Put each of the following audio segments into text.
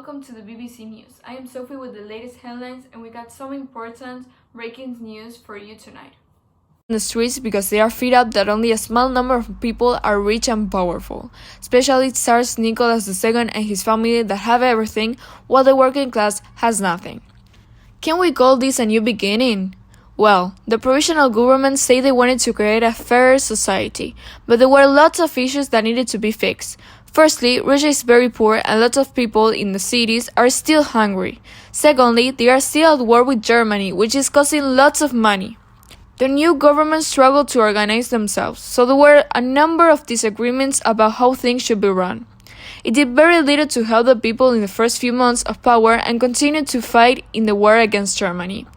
welcome to the BBC News. I am Sophie with the latest headlines, and we got some important breaking news for you tonight. In the streets because they are fed up that only a small number of people are rich and powerful, especially Tsar Nicholas II and his family that have everything, while the working class has nothing. Can we call this a new beginning? Well, the provisional government say they wanted to create a fairer society, but there were lots of issues that needed to be fixed. Firstly, Russia is very poor and lots of people in the cities are still hungry. Secondly, they are still at war with Germany, which is costing lots of money. The new government struggled to organize themselves, so there were a number of disagreements about how things should be run. It did very little to help the people in the first few months of power and continued to fight in the war against Germany.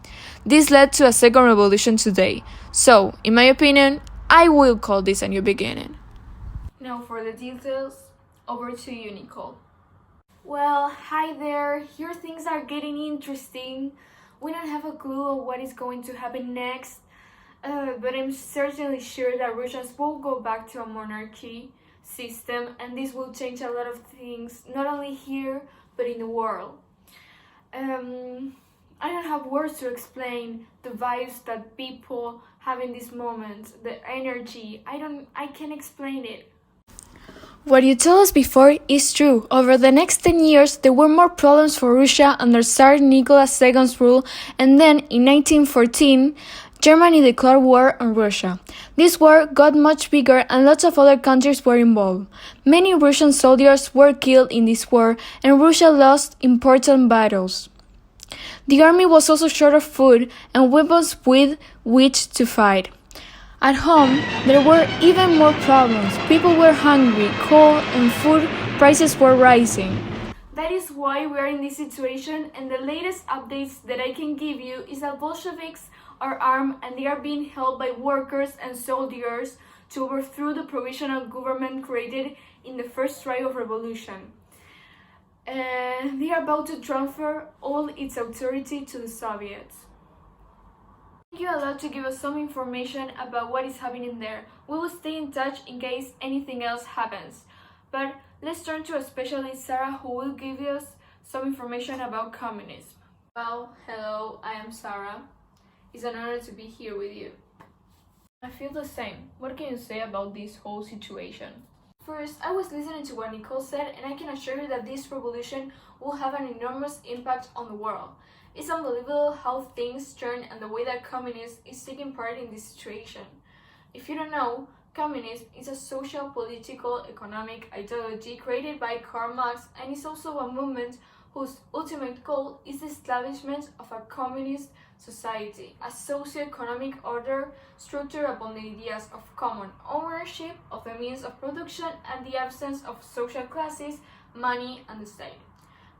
This led to a second revolution today. So, in my opinion, I will call this a new beginning. Now for the details, over to you, Nicole. Well, hi there. Here things are getting interesting. We don't have a clue of what is going to happen next, but I'm certainly sure that Russians will go back to a monarchy system, and this will change a lot of things, not only here, but in the world. I don't have words to explain the vibes that people have in this moment, the energy. I can't explain it. What you told us before is true. Over the next 10 years, there were more problems for Russia under Tsar Nicholas II's rule, and then in 1914, Germany declared war on Russia. This war got much bigger and lots of other countries were involved. Many Russian soldiers were killed in this war, and Russia lost important battles. The army was also short of food and weapons with which to fight. At home, there were even more problems. People were hungry, cold, and food prices were rising. That is why we are in this situation, and the latest updates that I can give you is that Bolsheviks are armed and they are being held by workers and soldiers to overthrow the provisional government created in the first try of revolution. They are about to transfer all its authority to the Soviets. Thank you a lot to give us some information about what is happening there. We will stay in touch in case anything else happens. But let's turn to a specialist, Sarah, who will give us some information about communism. Well, hello, I am Sarah. It's an honor to be here with you. I feel the same. What can you say about this whole situation? First, I was listening to what Nicole said, and I can assure you that this revolution will have an enormous impact on the world. It's unbelievable how things turn and the way that communism is taking part in this situation. If you don't know, communism is a social, political, economic ideology created by Karl Marx, and is also a movement whose ultimate goal is the establishment of a communist society, a socio-economic order structured upon the ideas of common ownership of the means of production and the absence of social classes, money, and the state.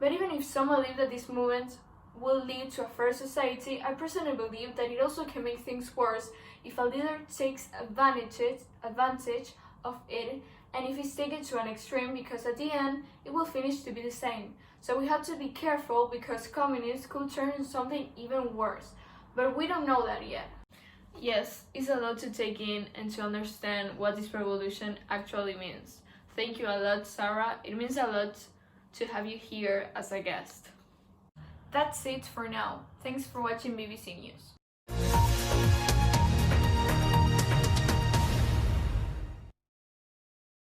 But even if some believe that this movement will lead to a fair society, I personally believe that it also can make things worse if a leader takes advantage of it, and if it's taken to an extreme, because at the end it will finish to be the same. So we have to be careful because communism could turn into something even worse, but we don't know that yet. Yes, it's a lot to take in and to understand what this revolution actually means. Thank you a lot, Sarah. It means a lot to have you here as a guest. That's it for now. Thanks for watching BBC News.